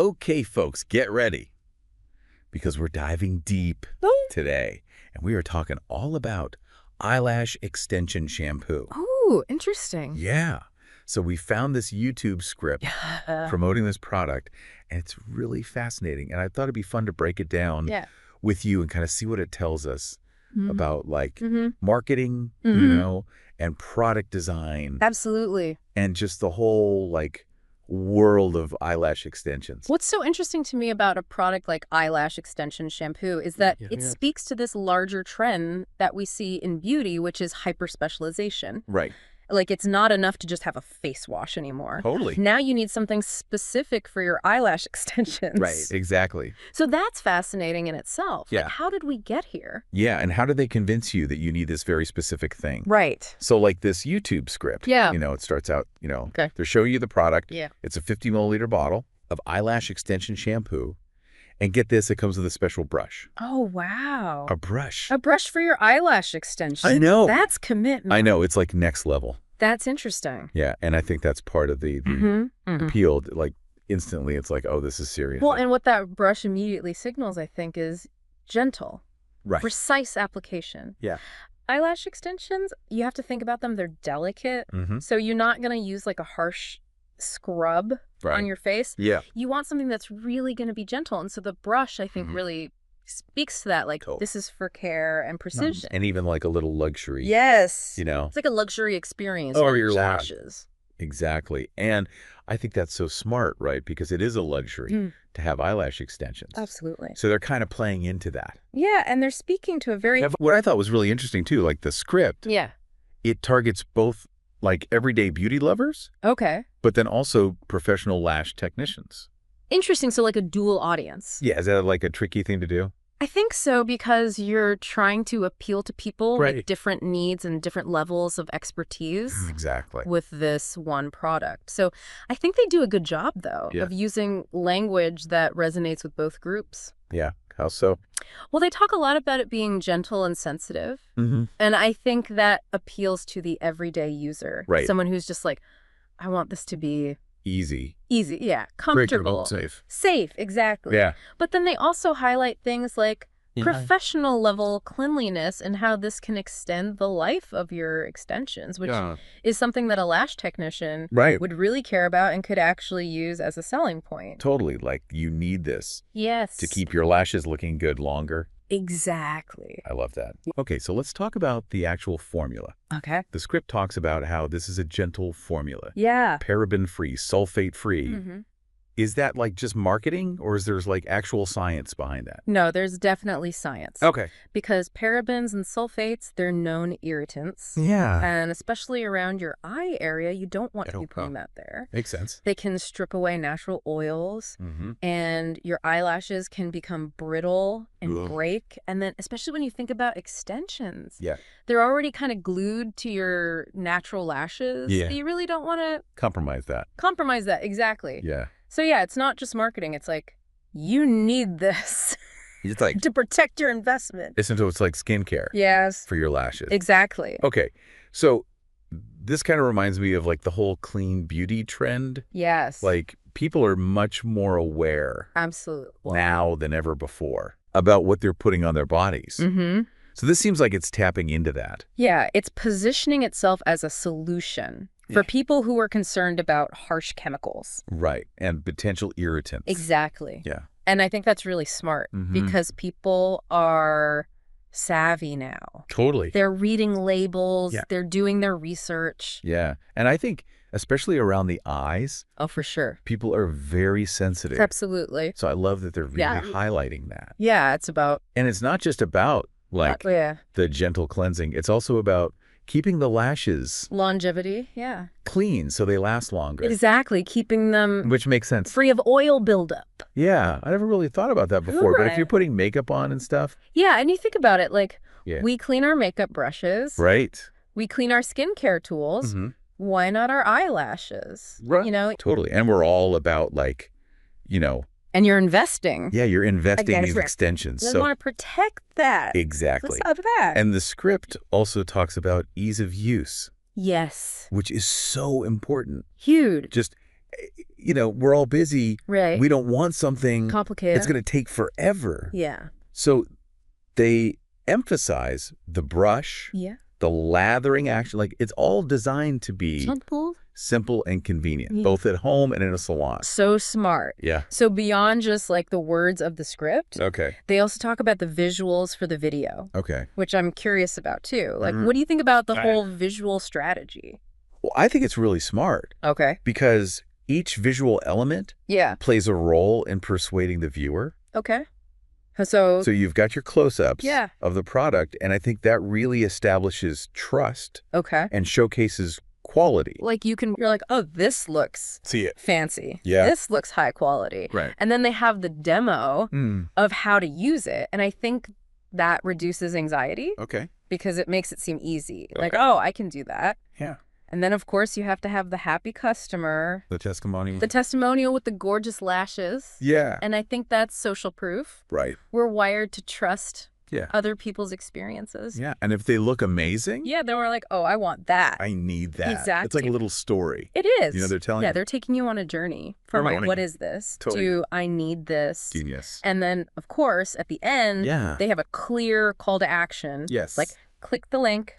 Okay, folks, get ready because we're diving deep today, and we are talking all about eyelash extension shampoo. Oh, interesting. Yeah. So we found this YouTube script promoting this product, and it's really fascinating. And I thought it'd be fun to break it down with you and kind of see what it tells us about marketing, and product design. Absolutely. And just the whole world of eyelash extensions. What's so interesting to me about a product like eyelash extension shampoo is that it speaks to this larger trend that we see in beauty, which is hyper-specialization. Right. Like, it's not enough to just have a face wash anymore. Totally. Now you need something specific for your eyelash extensions. Right, exactly. So that's fascinating in itself. Yeah. Like, how did we get here? Yeah, and how do they convince you that you need this very specific thing? Right. So like this YouTube script, it starts out, they're showing you the product. Yeah. It's a 50 milliliter bottle of eyelash extension shampoo. And get this, it comes with a special brush. Oh, wow. A brush. A brush for your eyelash extension. I know. That's commitment. I know. It's like next level. That's interesting. Yeah, and I think that's part of the appeal. Like instantly, it's like, oh, this is serious. Well, and what that brush immediately signals, I think, is gentle. Right. Precise application. Yeah. Eyelash extensions, you have to think about them. They're delicate. So you're not going to use like a harsh scrub on your face. Yeah. You want something that's really going to be gentle. And so the brush, I think, really speaks to that. Like, this is for care and precision. And even like a little luxury. Yes. It's like a luxury experience for your lashes. Exactly. And I think that's so smart, right? Because it is a luxury to have eyelash extensions. Absolutely. So they're kind of playing into that. Yeah, and they're speaking to a very... What I thought was really interesting, too, like the script, it targets both like everyday beauty lovers, but then also professional lash technicians. Interesting. So like a dual audience. Yeah. Is that like a tricky thing to do? I think so, because you're trying to appeal to people with different needs and different levels of expertise with this one product. So I think they do a good job, though, of using language that resonates with both groups. Yeah. How so? Well, they talk a lot about it being gentle and sensitive. And I think that appeals to the everyday user. Right. Someone who's just like, I want this to be... Easy, yeah. Comfortable. Safe, exactly. Yeah. But then they also highlight things like professional level cleanliness and how this can extend the life of your extensions, which is something that a lash technician would really care about and could actually use as a selling point. Totally. Like, you need this to to keep your lashes looking good longer. Exactly. I love that. Okay, so let's talk about the actual formula. Okay. The script talks about how this is a gentle formula. Yeah. Paraben-free, sulfate-free. Is that like just marketing, or is there like actual science behind that? No, there's definitely science. Okay. Because parabens and sulfates, they're known irritants. Yeah. And especially around your eye area, you don't want to be putting that there. Makes sense. They can strip away natural oils, and your eyelashes can become brittle and break. And then especially when you think about extensions, they're already kind of glued to your natural lashes. Yeah. You really don't want to Compromise that. compromise that. Exactly. Yeah. So yeah, it's not just marketing. It's like, you need this It's like to protect your investment. it's like skincare. Yes. For your lashes. Exactly. Okay. So this kind of reminds me of like the whole clean beauty trend. Yes. Like, people are much more aware Absolutely. now than ever before about what they're putting on their bodies. So this seems like it's tapping into that. Yeah, it's positioning itself as a solution for people who are concerned about harsh chemicals. Right. And potential irritants. Exactly. Yeah. And I think that's really smart because people are savvy now. Totally. They're reading labels. They're doing their research. Yeah. And I think especially around the eyes. Oh, for sure. People are very sensitive. Absolutely. So I love that they're really highlighting that. Yeah, it's about... And it's not just about like the gentle cleansing. It's also about keeping the lashes longevity, clean so they last longer. Exactly, keeping them which makes sense. Free of oil buildup. Yeah, I never really thought about that before. But if you're putting makeup on and stuff. Yeah, and you think about it, like we clean our makeup brushes. Right. We clean our skincare tools. Why not our eyelashes? Right. Totally. And we're all about like, And you're investing. Yeah, you're investing in these extensions. You want to protect that. Exactly. What's up with that? And the script also talks about ease of use. Yes. Which is so important. Huge. Just we're all busy. Right. We don't want something complicated. It's going to take forever. Yeah. So they emphasize the brush, the lathering action. Like, it's all designed to be simple and convenient, both at home and in a salon. So smart. Yeah. So beyond just like the words of the script, they also talk about the visuals for the video. Which I'm curious about too. Like, what do you think about the whole visual strategy? Well, I think it's really smart. Because each visual element plays a role in persuading the viewer. So you've got your close-ups of the product, and I think that really establishes trust and showcases quality. Like, you're like, oh, this looks fancy. Yeah. This looks high quality. Right. And then they have the demo of how to use it. And I think that reduces anxiety. Because it makes it seem easy. Like, oh, I can do that. Yeah. And then, of course, you have to have the happy customer. The testimonial. The testimonial with the gorgeous lashes. Yeah. And I think that's social proof. Right. We're wired to trust other people's experiences. Yeah. And if they look amazing. Yeah, then we're like, oh, I want that. I need that. Exactly. It's like a little story. It is. They're telling you. Yeah, they're taking you on a journey from like, what is this to I need this. Genius. And then, of course, at the end, they have a clear call to action. Yes. Like, click the link.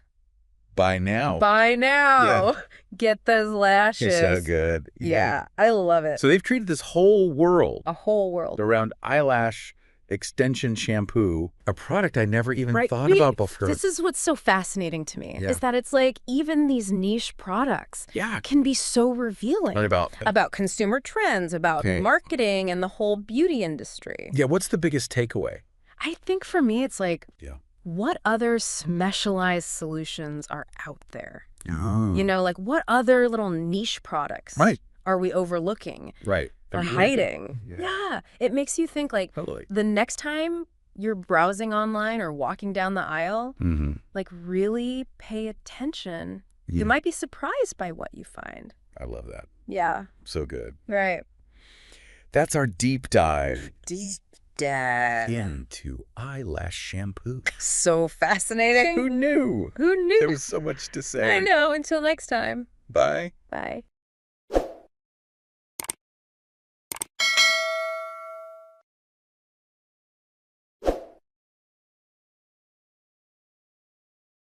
Buy now. Buy now. Yeah. Get those lashes. It's so good. Yeah, I love it. So they've treated this whole world. A whole world. Around Eyelash extension shampoo, a product I never even thought about before. This is what's so fascinating to me, is that it's like even these niche products can be so revealing about consumer trends, about marketing and the whole beauty industry. Yeah, what's the biggest takeaway? I think for me, it's like, what other specialized solutions are out there? Like, what other little niche products are we overlooking? Or hiding? Yeah. It makes you think, like, the next time you're browsing online or walking down the aisle, like, really pay attention. You might be surprised by what you find. I love that. Yeah. So good. Right. That's our deep dive. Deep dive. Into eyelash shampoo. So fascinating. Who knew? Who knew? There was so much to say. I know. Until next time. Bye. Bye.